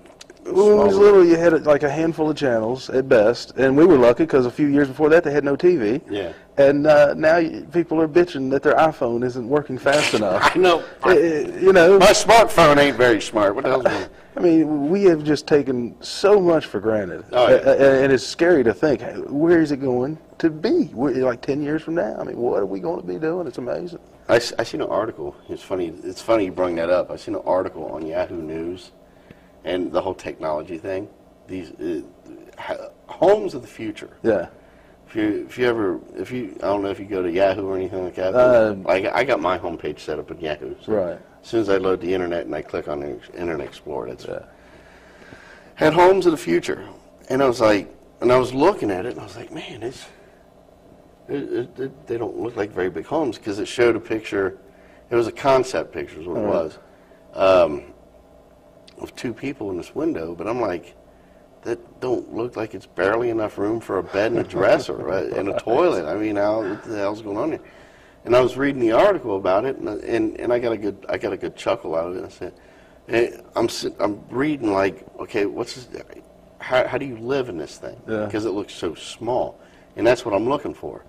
it was little, you had like a handful of channels at best, and we were lucky because a few years before that they had no TV. Yeah. And now people are bitching that their iPhone isn't working fast enough. I know. You know. My smartphone ain't very smart. What the hell's going on? I mean, we have just taken so much for granted. Oh, yeah. And it's scary to think, where is it going to be? Like 10 years from now? I mean, what are we going to be doing? It's amazing. I seen an article. It's funny you bring that up. I seen an article on Yahoo News and the whole technology thing. These homes of the future. Yeah. If you I don't know if you go to Yahoo or anything like that. Like I got my homepage set up in Yahoo. So Right. As soon as I load the internet and I click on the Internet Explorer, had homes of the future, and I was looking at it, and I was like, man, they don't look like very big homes because it showed a picture. It was a concept picture, is what it was, of 2 people in this window. But I'm like, that don't look like it's barely enough room for a bed and a dresser right, and a toilet. I mean, what the hell's going on here? And I was reading the article about it, and I got a good chuckle out of it. I said, I'm reading like, okay, how do you live in this thing? Because it looks so small, and that's what I'm looking for.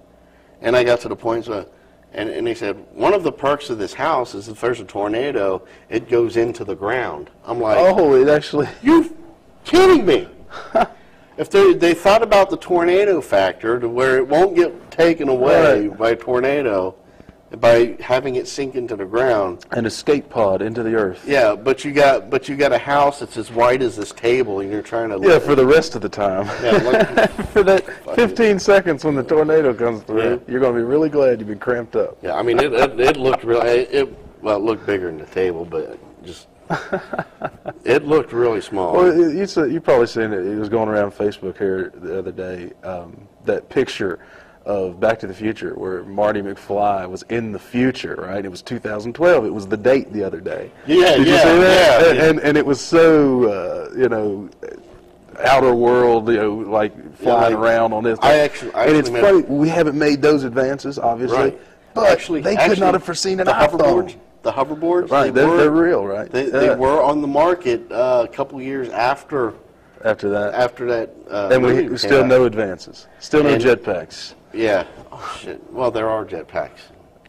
And I got to the point where, and they said, one of the perks of this house is if there's a tornado, it goes into the ground. I'm like, oh, it actually. You kidding me? If they thought about the tornado factor to where it won't get taken away by a tornado by having it sink into the ground. An escape pod into the earth. Yeah, but you got a house that's as wide as this table, and you're trying to. Yeah, for the rest of the time. Yeah, for that 15 seconds when the tornado comes through, you're going to be really glad you've been cramped up. Yeah, I mean it looked really it looked bigger than the table, but just. It looked really small. Well, you probably seen it. It was going around Facebook here the other day. That picture of Back to the Future where Marty McFly was in the future, right? It was 2012. It was the date the other day. Yeah, Did you see that? Yeah. And it was so outer world, like flying around on this. And it's funny. We haven't made those advances, obviously, but they could not have foreseen an iPhone. The hoverboards, right? They're real, right? They were on the market a couple years after that. And we still no advances. Still no jetpacks. Yeah. Oh shit. Well, there are jetpacks.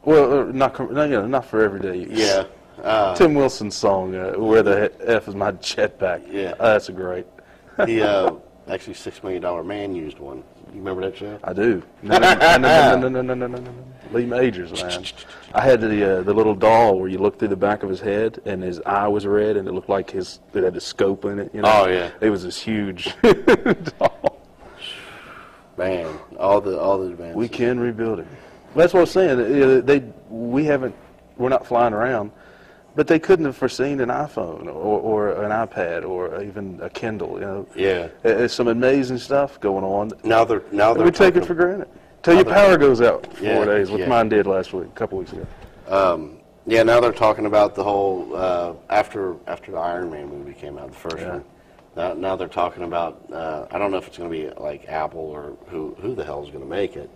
Well, not for everyday use. Yeah. Tim Wilson's song, "Where the F is my jetpack?" Yeah. That's a great. The actually $6 Million Man used one. You remember that show? I do. No. Lee Majors, man. I had the little doll where you looked through the back of his head and his eye was red and it looked like it had a scope in it. Oh yeah. It was this huge doll. Man, all the advances. We can rebuild it. That's what I was saying. We're not flying around, but they couldn't have foreseen an iPhone or an iPad or even a Kindle. Yeah. There's some amazing stuff going on. Now they're we take it for granted. Till your power goes out for 4 days, which mine did a couple weeks ago. Yeah, now they're talking about the whole after the Iron Man movie came out, the first one. Now they're talking about I don't know if it's going to be like Apple or who the hell is going to make it.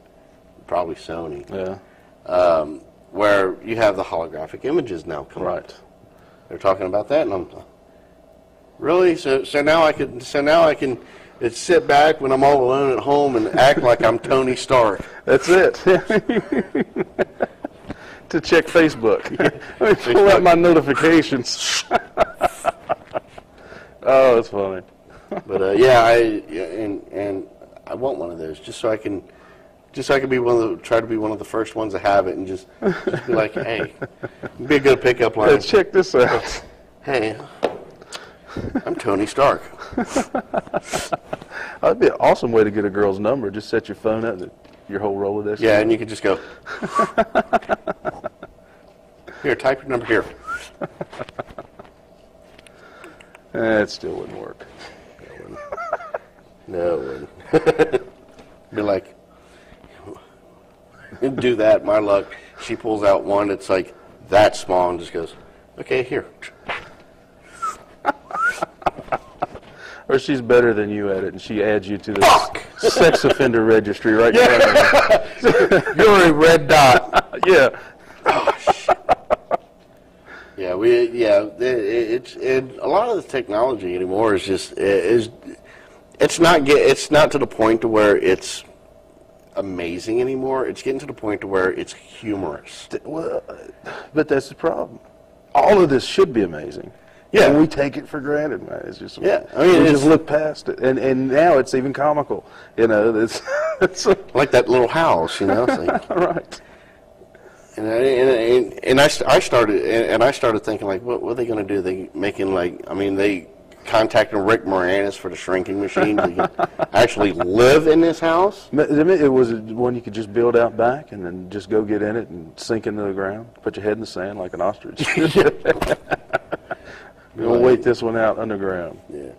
Probably Sony. Yeah. Where you have the holographic images now coming. Right. They're talking about that, and I'm really so now I can sit back when I'm all alone at home and act like I'm Tony Stark. That's it. To check Facebook. Let me pull out my notifications. Oh, that's funny. But and I want one of those just so I can try to be one of the first ones to have it and just be like, hey, be a good pickup line. Yeah, check this out. Hey, I'm Tony Stark. That'd be an awesome way to get a girl's number. Just set your phone up and your whole Rolodex. Yeah, and you could just go, here, type your number here. It still wouldn't work. No, it wouldn't. Be like, do that, my luck. She pulls out one that's like that small and just goes, okay, here. Or she's better than you at it, and she adds you to the sex offender registry right now. You're a red dot. Yeah. Oh, shit. Yeah, it's a lot of the technology anymore is just it's not to the point to where it's amazing anymore. It's getting to the point to where it's humorous. Well, but that's the problem. All of this should be amazing. Yeah, and we take it for granted, man. It's just I mean, we just look past it, and now it's even comical. You know, it's like that little house. You know, it's like, right. And I started thinking like, what are they going to do? They making like, I mean, they contacting Rick Moranis for the shrinking machine to actually live in this house. It was one you could just build out back and then just go get in it and sink into the ground, put your head in the sand like an ostrich. We'll wait this one out underground. Yeah.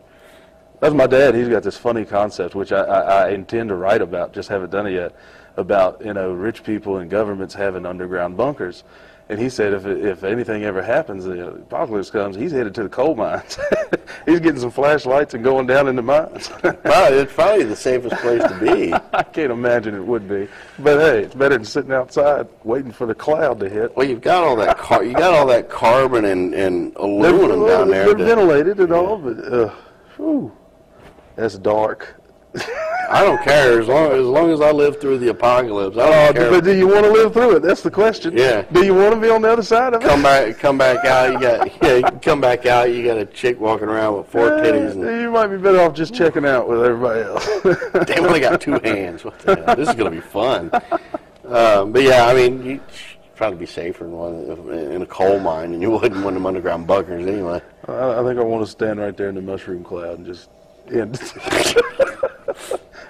That's my dad. He's got this funny concept, which I intend to write about, just haven't done it yet, about, you know, rich people and governments having underground bunkers. And he said if anything ever happens, the apocalypse comes, he's headed to the coal mines. He's getting some flashlights and going down in the mines. It's probably the safest place to be. I can't imagine it would be. But hey, it's better than sitting outside waiting for the cloud to hit. Well, you've got all that carbon and aluminum down there. They're ventilated and all, but whew, that's dark. I don't care as long as I live through the apocalypse. I don't care. But do you want to live through it? That's the question. Yeah. Do you want to be on the other side of it? Come back out. Come back out. You got a chick walking around with 4 titties. And, you might be better off just checking out with everybody else. They only got 2 hands. What the hell? This is going to be fun. But yeah, I mean, you'd probably be safer in a coal mine, and you wouldn't want them underground bunkers anyway. I think I want to stand right there in the mushroom cloud and just end.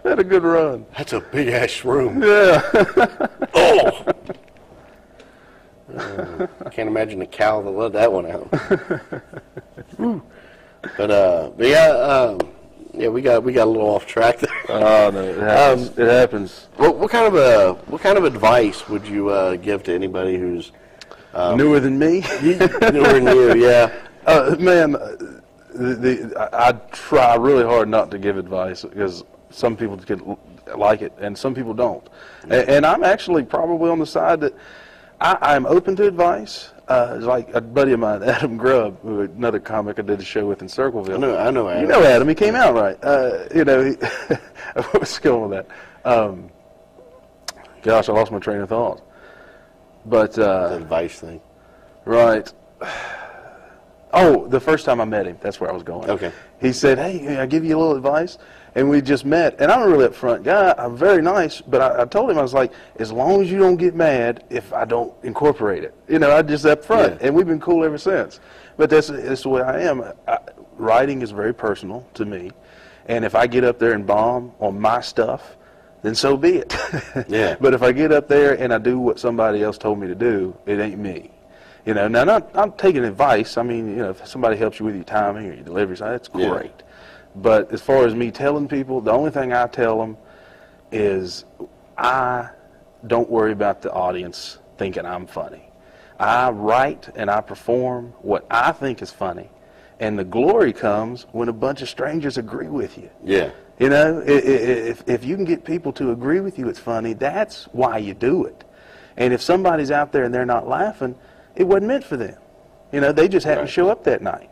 Had a good run. That's a big ass shroom. Yeah. Oh. I can't imagine the cow that let that one out. But yeah, we got a little off track there. Oh no, it happens. It happens. What kind of advice would you give to anybody who's newer than me? Newer than you, yeah. Man, I try really hard not to give advice because some people could like it and some people don't. And I'm actually probably on the side that I'm open to advice. Like a buddy of mine, Adam Grubb, another comic I did a show with in Circleville. I know Adam. You know Adam. He came out right. You know, what's going with that? Gosh, I lost my train of thought. But the advice thing. Right. Oh, the first time I met him, that's where I was going. Okay. He said, hey, I give you a little advice. And we just met. And I'm a really upfront guy. I'm very nice. But I told him, I was like, as long as you don't get mad if I don't incorporate it. You know, I just upfront. Yeah. And we've been cool ever since. But that's the way I am. Writing is very personal to me. And if I get up there and bomb on my stuff, then so be it. Yeah. But if I get up there and I do what somebody else told me to do, it ain't me. You know, now I'm taking advice. I mean, you know, if somebody helps you with your timing or your delivery, that's great. Yeah. But as far as me telling people, the only thing I tell them is I don't worry about the audience thinking I'm funny. I write and I perform what I think is funny. And the glory comes when a bunch of strangers agree with you. Yeah. You know, if you can get people to agree with you it's funny, that's why you do it. And if somebody's out there and they're not laughing, it wasn't meant for them. You know, they just happened to show up that night.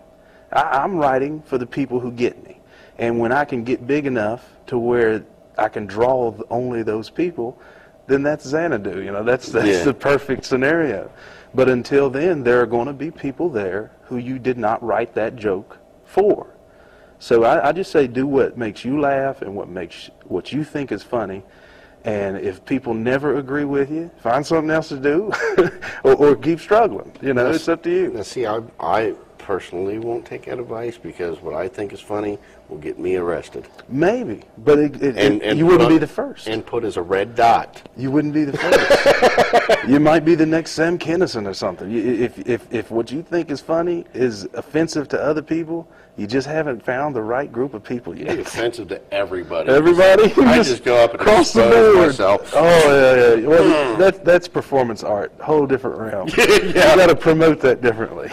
I'm writing for the people who get me. And when I can get big enough to where I can draw only those people, then that's Xanadu. You know, that's the perfect scenario. But until then, there are going to be people there who you did not write that joke for. So I just say do what makes you laugh and what you think is funny. And if people never agree with you, find something else to do or keep struggling. You know, it's up to you. Now, see, I personally won't take that advice because what I think is funny will get me arrested. Maybe, but you wouldn't be the first. And put as a red dot. You wouldn't be the first. You might be the next Sam Kinison or something. If what you think is funny is offensive to other people, you just haven't found the right group of people yet. It's offensive to everybody. Everybody? I just go up and cross the expose board. myself. Oh, yeah. Well, that's performance art. Whole different realm. Yeah. You got to promote that differently.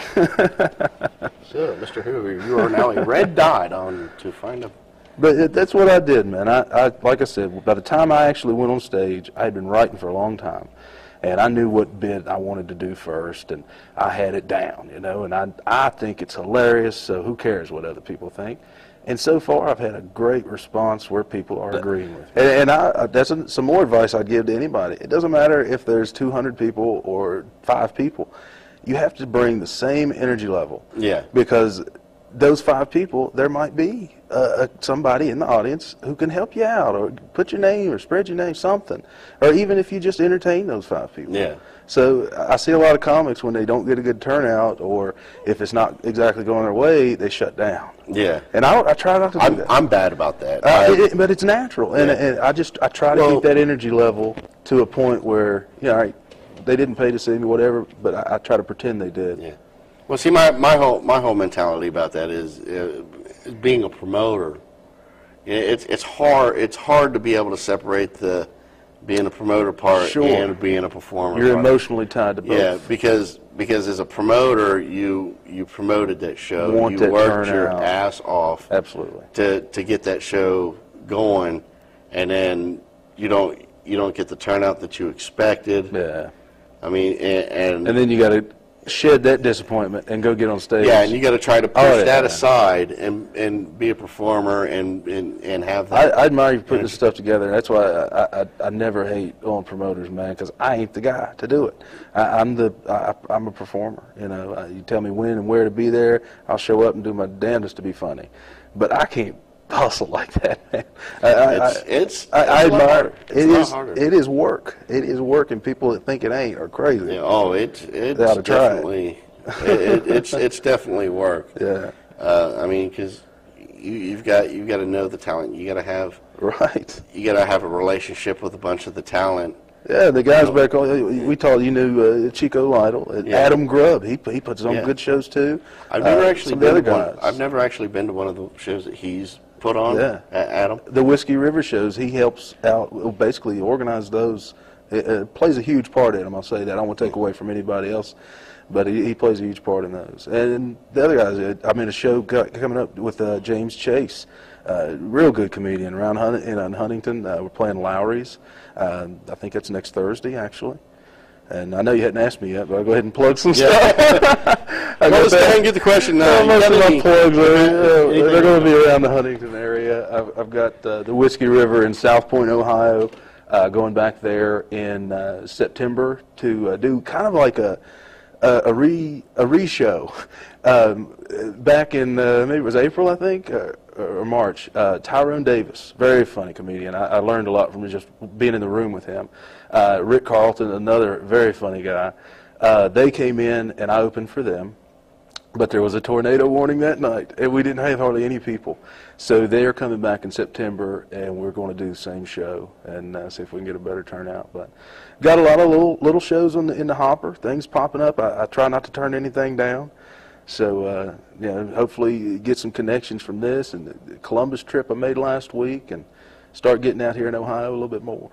So, Mr. Hoover, you are now a red dot on to find a... But that's what I did, man. I like I said, by the time I actually went on stage, I had been writing for a long time. And I knew what bit I wanted to do first, and I had it down, you know, and I think it's hilarious, so who cares what other people think. And so far, I've had a great response where people are agreeing with me. And that's some more advice I'd give to anybody. It doesn't matter if there's 200 people or 5 people. You have to bring the same energy level. Yeah. Because those 5 people, there might be somebody in the audience who can help you out, or put your name or spread your name, something. Or even if you just entertain those 5 people. Yeah. So I see a lot of comics when they don't get a good turnout, or if it's not exactly going their way, they shut down. Yeah. And I try not to do that. I'm bad about that. But it's natural. Yeah. And I try to keep that energy level to a point where, you know, they didn't pay to see me, whatever, but I try to pretend they did. Yeah. Well, see, my whole mentality about that is being a promoter. It's hard to be able to separate the being a promoter part and being a performer. You're part. Emotionally tied to both. Yeah, because as a promoter, you promoted that show. You worked your ass off. Absolutely. To get that show going, and then you don't get the turnout that you expected. Yeah. I mean, and then you got to shed that disappointment and go get on stage. Yeah, and you got to try to push that aside and be a performer and have that. I admire you putting this stuff together. That's why I never hate on promoters, man, because I ain't the guy to do it. I'm a performer. You know, you tell me when and where to be there, I'll show up and do my damnedest to be funny. But I can't hustle like that, man. I admire it. It is work. It is work, and people that think it ain't are crazy. Yeah, it's definitely it's definitely work. Yeah. I mean, because you've got to know the talent. You got to have You got to have a relationship with a bunch of the talent. Yeah, the guys back home, we told you knew Chico Lytle, Adam Grubb. He puts on good shows too. I've never actually been to one. I've never actually been to one of the shows that he's put on. Yeah, Adam. The Whiskey River shows, he helps out, basically organize those. It plays a huge part in them. I'll say that. I don't want to take away from anybody else, but he plays a huge part in those. And the other guys, I'm in a show coming up with James Chase. Real good comedian around in Huntington. We're playing Lowry's. I think that's next Thursday, actually. And I know you hadn't asked me yet, but I'll go ahead and plug some stuff. Let's go ahead and get the question now. Most of my plugs they're going to be around the Huntington area. I've got the Whiskey River in South Point, Ohio, going back there in September to do kind of like a re-show. Back in maybe it was April, I think, or March. Tyrone Davis, very funny comedian. I learned a lot from just being in the room with him. Rick Carlton, another very funny guy. They came in and I opened for them, but there was a tornado warning that night, and we didn't have hardly any people. So they are coming back in September, and we're going to do the same show and see if we can get a better turnout. But got a lot of little shows in the hopper, things popping up. I try not to turn anything down. So, hopefully get some connections from this and the Columbus trip I made last week, and start getting out here in Ohio a little bit more.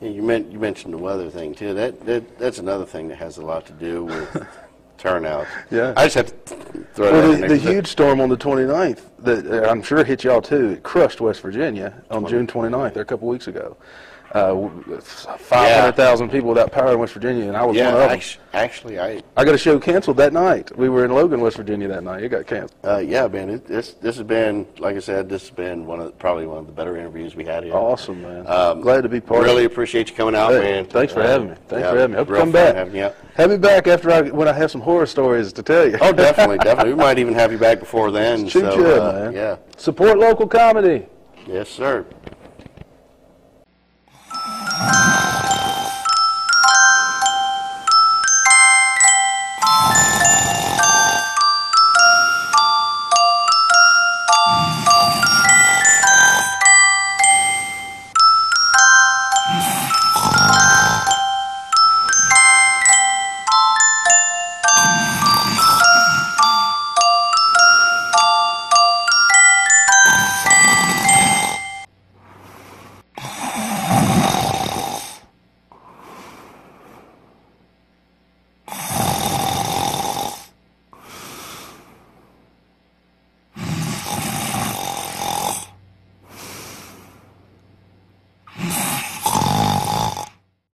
Yeah, you mentioned the weather thing too. That's another thing that has a lot to do with turnout. Yeah. I just have to throw that in. The huge storm on the 29th that I'm sure hit y'all too. It crushed West Virginia on June 29th, a couple weeks ago. 500,000 people without power in West Virginia, and I was one of them. Actually, I got a show canceled that night. We were in Logan, West Virginia that night. It got canceled. Yeah, man. This has been, like I said, this has been probably one of the better interviews we had here. Awesome, man. Glad to be part of it. Really appreciate you coming out, man. Thanks for having me. Thanks for having me. Hope you come back. Have me back when I have some horror stories to tell you. Oh, definitely. We might even have you back before then. Shoot you, man. Yeah. Support local comedy. Yes, sir.